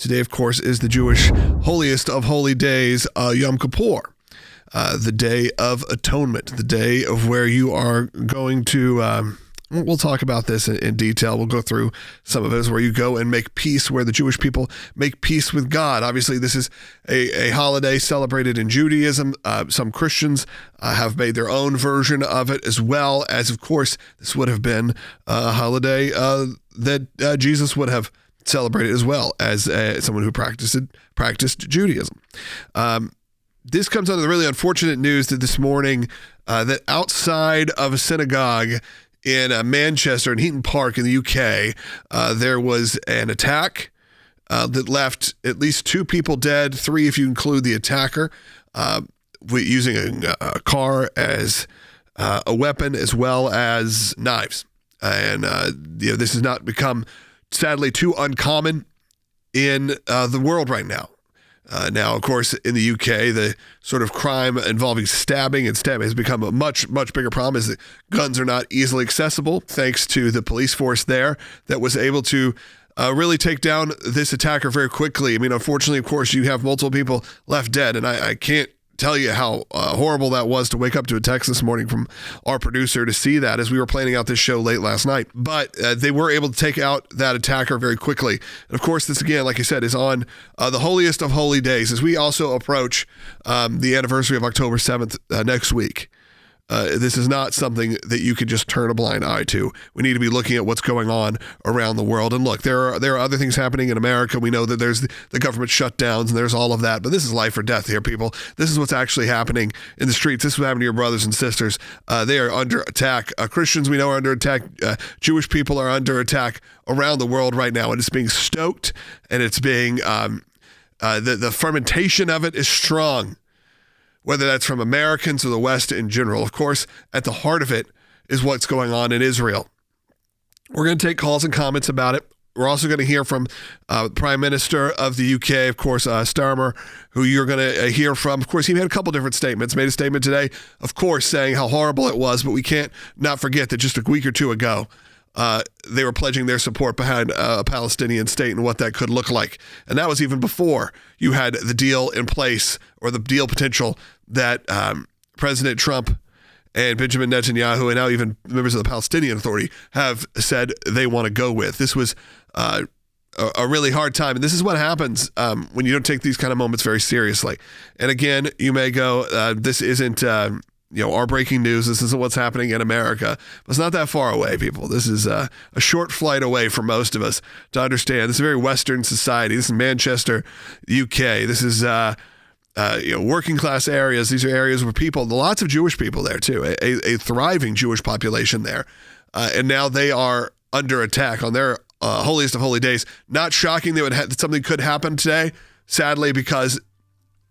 Today, of course, is the Jewish holiest of holy days, Yom Kippur, the Day of Atonement, the day of where you are going to, we'll talk about this in detail. We'll go through some of it, where you go and make peace, where the Jewish people make peace with God. Obviously, this is a holiday celebrated in Judaism. Some Christians have made their own version of it, as well as, of course, this would have been a holiday that Jesus would have celebrated as well as someone who practiced Judaism. This comes out of the really unfortunate news that this morning that outside of a synagogue in Manchester, in Heaton Park in the UK, there was an attack that left at least 2 people dead, 3 if you include the attacker, using a car as a weapon, as well as knives. And this has not become, sadly, too uncommon in the world right now. Now, of course, in the UK, the sort of crime involving stabbing has become a much, much bigger problem, as the guns are not easily accessible, thanks to the police force there that was able to really take down this attacker very quickly. I mean, unfortunately, of course, you have multiple people left dead, and I can't tell you how horrible that was to wake up to a text this morning from our producer to see that as we were planning out this show late last night. But they were able to take out that attacker very quickly. And of course, this again, like I said, is on the holiest of holy days, as we also approach the anniversary of October 7th next week. This is not something that you could just turn a blind eye to. We need to be looking at what's going on around the world. And look, there are other things happening in America. We know that there's the government shutdowns and there's all of that, but this is life or death here, people. This is what's actually happening in the streets. This is what happened to your brothers and sisters. They are under attack. Christians, we know, are under attack. Jewish people are under attack around the world right now, and it's being stoked, and it's being the fermentation of it is strong, whether that's from Americans or the West in general. Of course, at the heart of it is what's going on in Israel. We're going to take calls and comments about it. We're also going to hear from the Prime Minister of the UK, of course, Starmer, who you're going to hear from. Of course, he made a couple different statements. Made a statement today, of course, saying how horrible it was, but we can't not forget that just a week or 2 ago, they were pledging their support behind a Palestinian state and what that could look like. And that was even before you had the deal in place, or the deal potential that President Trump and Benjamin Netanyahu, and now even members of the Palestinian Authority, have said they want to go with. This was a really hard time. And this is what happens when you don't take these kind of moments very seriously. And again, you may go, this isn't our breaking news. This isn't what's happening in America. But it's not that far away, people. This is a short flight away for most of us to understand. This is a very Western society. This is Manchester, UK. This is working class areas. These are areas where lots of Jewish people there too, a thriving Jewish population there. And now they are under attack on their holiest of holy days. Not shocking that something could happen today, sadly, because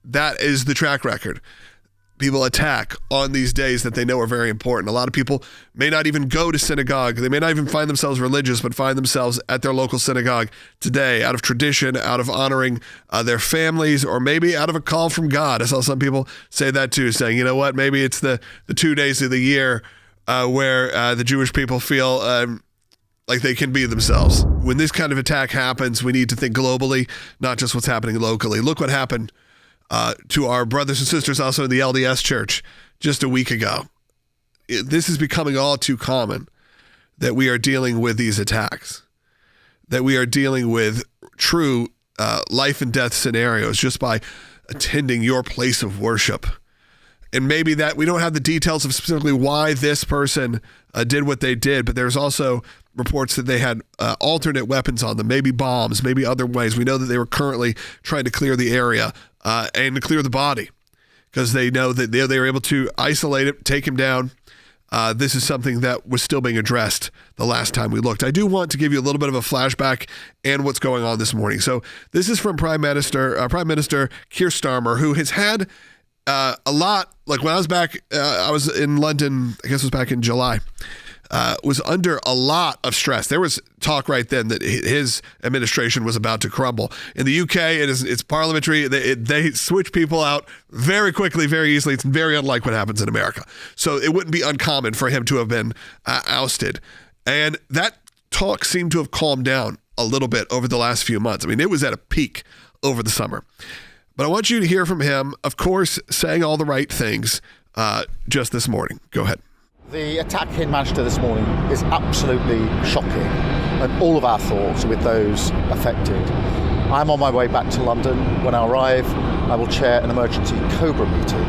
that is the track record. People attack on these days that they know are very important. A lot of people may not even go to synagogue. They may not even find themselves religious, but find themselves at their local synagogue today out of tradition, out of honoring their families, or maybe out of a call from God. I saw some people say that too, saying, you know what, maybe it's the 2 days of the year where the Jewish people feel like they can be themselves. When this kind of attack happens, we need to think globally, not just what's happening locally. Look what happened to our brothers and sisters also in the LDS Church just a week ago. This is becoming all too common, that we are dealing with these attacks, that we are dealing with true life and death scenarios just by attending your place of worship. And maybe that we don't have the details of specifically why this person did what they did, but there's also reports that they had alternate weapons on them, maybe bombs, maybe other ways. We know that they were currently trying to clear the area and to clear the body, because they know that they were able to isolate it, take him down. This is something that was still being addressed the last time we looked. I do want to give you a little bit of a flashback and what's going on this morning. So this is from Prime Minister Keir Starmer, who has had a lot, like when I was back, I was in London, I guess it was back in July, was under a lot of stress. There was talk right then that his administration was about to crumble. In the UK, it's parliamentary. They switch people out very quickly, very easily. It's very unlike what happens in America. So it wouldn't be uncommon for him to have been ousted. And that talk seemed to have calmed down a little bit over the last few months. I mean, it was at a peak over the summer. But I want you to hear from him, of course, saying all the right things just this morning. Go ahead. The attack in Manchester this morning is absolutely shocking, and all of our thoughts are with those affected. I'm on my way back to London. When I arrive, I will chair an emergency COBRA meeting.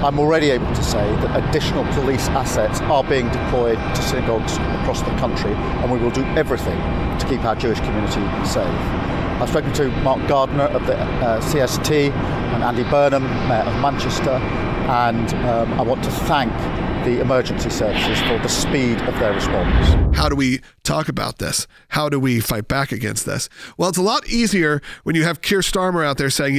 I'm already able to say that additional police assets are being deployed to synagogues across the country, and we will do everything to keep our Jewish community safe. I've spoken to Mark Gardner of the CST and Andy Burnham, Mayor of Manchester, and I want to thank the emergency services for the speed of their response. How do we talk about this? How do we fight back against this? Well, it's a lot easier when you have Keir Starmer out there saying,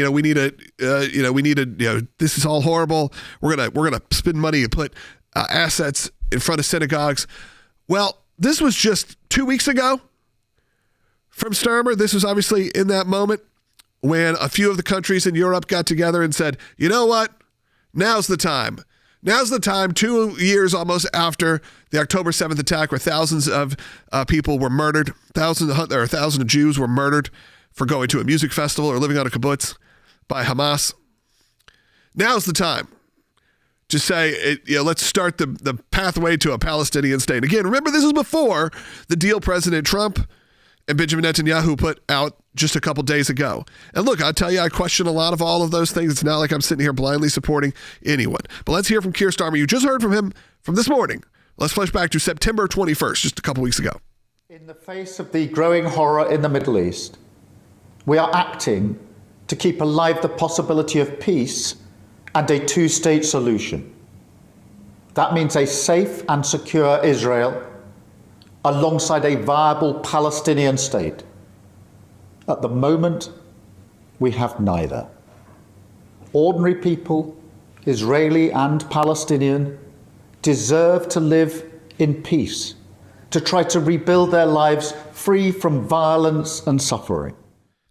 this is all horrible. We're gonna spend money and put assets in front of synagogues. Well, this was just 2 weeks ago from Starmer. This was obviously in that moment when a few of the countries in Europe got together and said, you know what? Now's the time. Now's the time, 2 years almost after the October 7th attack, where thousands of people were murdered, thousands of Jews were murdered for going to a music festival or living on a kibbutz by Hamas. Now's the time to say, let's start the pathway to a Palestinian state. Again, remember, this is before the deal President Trump and Benjamin Netanyahu put out just a couple days ago. And look, I'll tell you, I question a lot of all of those things. It's not like I'm sitting here blindly supporting anyone. But let's hear from Keir Starmer. You just heard from him from this morning. Let's flash back to September 21st, just a couple weeks ago. In the face of the growing horror in the Middle East, we are acting to keep alive the possibility of peace and a two-state solution. That means a safe and secure Israel alongside a viable Palestinian state. At the moment, we have neither. Ordinary people, Israeli and Palestinian, deserve to live in peace, to try to rebuild their lives free from violence and suffering.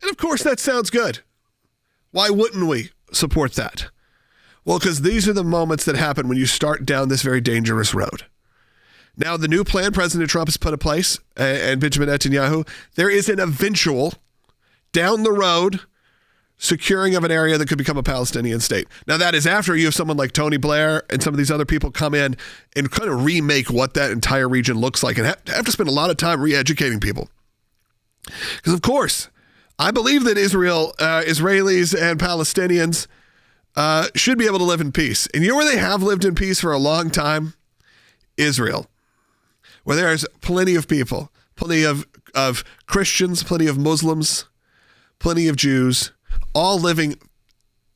And of course, that sounds good. Why wouldn't we support that? Well, because these are the moments that happen when you start down this very dangerous road. Now, the new plan President Trump has put in place, and Benjamin Netanyahu, there is an eventual, down the road, securing of an area that could become a Palestinian state. Now, that is after you have someone like Tony Blair and some of these other people come in and kind of remake what that entire region looks like and have to spend a lot of time re-educating people. Because, of course, I believe that Israelis and Palestinians should be able to live in peace. And you know where they have lived in peace for a long time? Israel, where there's plenty of people, plenty of Christians, plenty of Muslims, plenty of Jews, all living,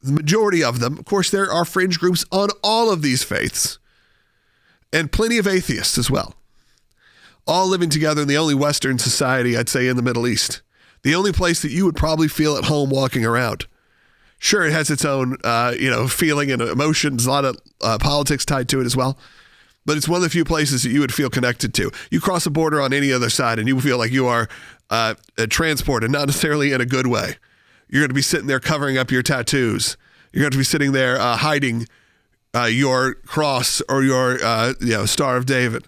the majority of them. Of course, there are fringe groups on all of these faiths, and plenty of atheists as well, all living together in the only Western society, I'd say, in the Middle East. The only place that you would probably feel at home walking around. Sure, it has its own, feeling and emotions, a lot of politics tied to it as well. But it's one of the few places that you would feel connected to. You cross a border on any other side and you feel like you are transported, not necessarily in a good way. You're going to be sitting there covering up your tattoos. You're going to be sitting there hiding your cross or your Star of David.